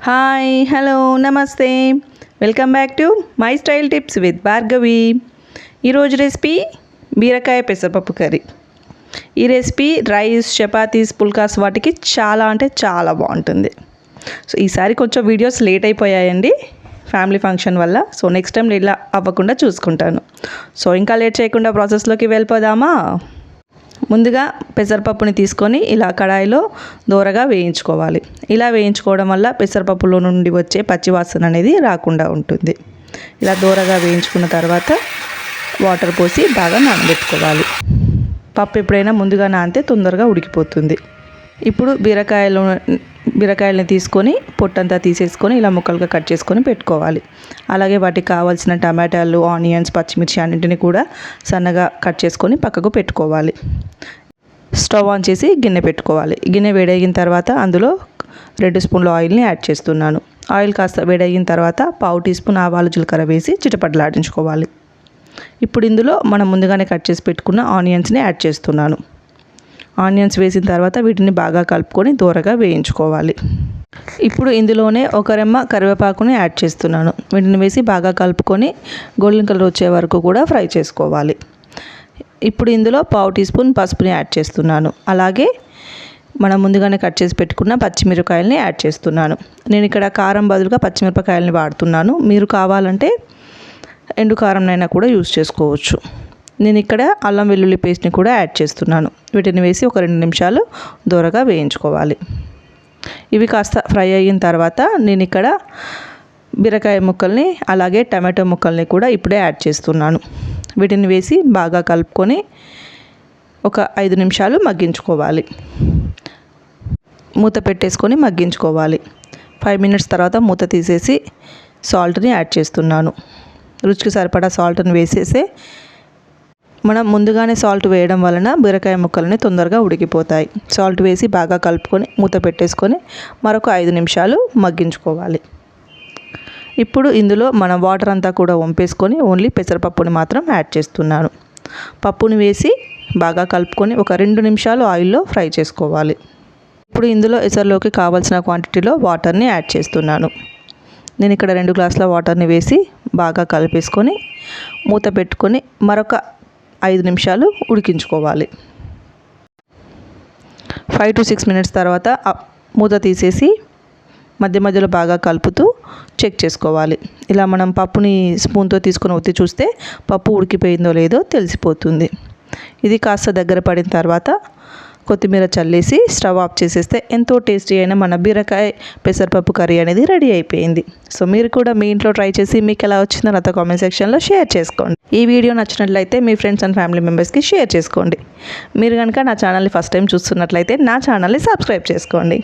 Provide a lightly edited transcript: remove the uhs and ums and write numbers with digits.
Hi hello నమస్తే welcome back to my style tips with Bhargavi. ఈరోజు recipe బీరకాయ పెసరపప్పు కర్రీ. ఈ రెసిపీ రైస్, చపాతీస్, పుల్కాస్ వాటికి చాలా అంటే చాలా బాగుంటుంది. సో ఈసారి కొంచెం వీడియోస్ లేట్ అయిపోయాయండి ఫ్యామిలీ ఫంక్షన్ వల్ల. సో నెక్స్ట్ టైం ఇలా అవ్వకుండా చూసుకుంటాను. సో ఇంకా లేట్ చేయకుండా ప్రాసెస్లోకి వెళ్ళిపోదామా. ముందుగా పెసరపప్పుని తీసుకొని ఇలా కడాయిలో దోరగా వేయించుకోవాలి. ఇలా వేయించుకోవడం వల్ల పెసరపప్పులో నుండి వచ్చే పచ్చివాసన అనేది రాకుండా ఉంటుంది. ఇలా దోరగా వేయించుకున్న తర్వాత వాటర్ పోసి బాగా నానబెట్టుకోవాలి. పప్పు ఎప్పుడైనా ముందుగా నానితే తొందరగా ఉడికిపోతుంది. ఇప్పుడు బీరకాయలని తీసుకొని పొట్టంతా తీసేసుకొని ఇలా ముక్కలుగా కట్ చేసుకొని పెట్టుకోవాలి. అలాగే వాటికి కావాల్సిన టమాటాలు, ఆనియన్స్, పచ్చిమిర్చి అన్నింటినీ కూడా సన్నగా కట్ చేసుకొని పక్కకు పెట్టుకోవాలి. స్టవ్ ఆన్ చేసి గిన్నె పెట్టుకోవాలి. గిన్నె వేడైన తర్వాత అందులో 2 స్పూన్ల ఆయిల్ని యాడ్ చేస్తున్నాను. ఆయిల్ కాస్త వేడైన తర్వాత 1/2 టీ స్పూన్ ఆవాలు, జీలకర్ర వేసి చిటపటలాడించుకోవాలి. ఇప్పుడు ఇందులో మనం ముందుగానే కట్ చేసి పెట్టుకున్న ఆనియన్స్ని యాడ్ చేస్తున్నాను. ఆనియన్స్ వేసిన తర్వాత వీటిని బాగా కలుపుకొని దూరగా వేయించుకోవాలి. ఇప్పుడు ఇందులోనే ఒక రెమ్మ కరివేపాకుని యాడ్ చేస్తున్నాను. వీటిని వేసి బాగా కలుపుకొని గోల్డెన్ కలర్ వచ్చే వరకు కూడా ఫ్రై చేసుకోవాలి. ఇప్పుడు ఇందులో 1/2 టీ స్పూన్ పసుపుని యాడ్ చేస్తున్నాను. అలాగే మనం ముందుగానే కట్ చేసి పెట్టుకున్న పచ్చిమిరపకాయలని యాడ్ చేస్తున్నాను. నేను ఇక్కడ కారం బదులుగా పచ్చిమిరపకాయలని వాడుతున్నాను. మీరు కావాలంటే ఎండు కారంనైనా కూడా యూజ్ చేసుకోవచ్చు. నేను ఇక్కడ అల్లం వెల్లుల్లి పేస్ట్ని కూడా యాడ్ చేస్తున్నాను. వీటిని వేసి ఒక 2 నిమిషాలు దూరగా వేయించుకోవాలి. ఇవి కాస్త ఫ్రై అయిన తర్వాత నేను ఇక్కడ బీరకాయ ముక్కల్ని అలాగే టమాటో ముక్కల్ని కూడా ఇప్పుడే యాడ్ చేస్తున్నాను. వీటిని వేసి బాగా కలుపుకొని ఒక 5 నిమిషాలు మగ్గించుకోవాలి. మూత పెట్టేసుకొని మగ్గించుకోవాలి. 5 మినిట్స్ తర్వాత మూత తీసేసి సాల్ట్ని యాడ్ చేస్తున్నాను. రుచికి సరిపడా సాల్ట్ని వేసేసి మనం ముందుగానే సాల్ట్ వేయడం వలన బీరకాయ ముక్కలని తొందరగా ఉడికిపోతాయి. సాల్ట్ వేసి బాగా కలుపుకొని మూత పెట్టేసుకొని మరొక 5 నిమిషాలు మగ్గించుకోవాలి. ఇప్పుడు ఇందులో మనం వాటర్ అంతా కూడా వంపేసుకొని ఓన్లీ పెసరపప్పుని మాత్రం యాడ్ చేస్తున్నాను. పప్పుని వేసి బాగా కలుపుకొని ఒక 2 నిమిషాలు ఆయిల్లో ఫ్రై చేసుకోవాలి. ఇప్పుడు ఇందులో ఎసరులోకి కావాల్సిన క్వాంటిటీలో వాటర్ని యాడ్ చేస్తున్నాను. నేను ఇక్కడ 2 గ్లాసుల వాటర్ని వేసి బాగా కలిపేసుకొని మూత పెట్టుకొని మరొక 5 నిమిషాలు ఉడికించుకోవాలి. 5 to 6 మినిట్స్ తర్వాత మూత తీసేసి మధ్య మధ్యలో బాగా కలుపుతూ చెక్ చేసుకోవాలి. ఇలా మనం పప్పుని స్పూన్తో తీసుకొని ఒత్తి చూస్తే పప్పు ఉడికిపోయిందో లేదో తెలిసిపోతుంది. ఇది కాస్త దగ్గర పడిన తర్వాత కొత్తిమీర చల్లేసి స్టవ్ ఆఫ్ చేసేస్తే ఎంతో టేస్టీ అయిన మన బీరకాయ పెసరపప్పు కర్రీ అనేది రెడీ అయిపోయింది. సో మీరు కూడా మీ ఇంట్లో ట్రై చేసి మీకు ఎలా వచ్చిందో నాతో కామెంట్ సెక్షన్లో షేర్ చేసుకోండి. ఈ వీడియో నచ్చినట్లయితే మీ ఫ్రెండ్స్ అండ్ ఫ్యామిలీ మెంబర్స్కి షేర్ చేసుకోండి. మీరు కనుక నా ఛానల్ని ఫస్ట్ టైం చూస్తున్నట్లయితే నా ఛానల్ని సబ్స్క్రైబ్ చేసుకోండి.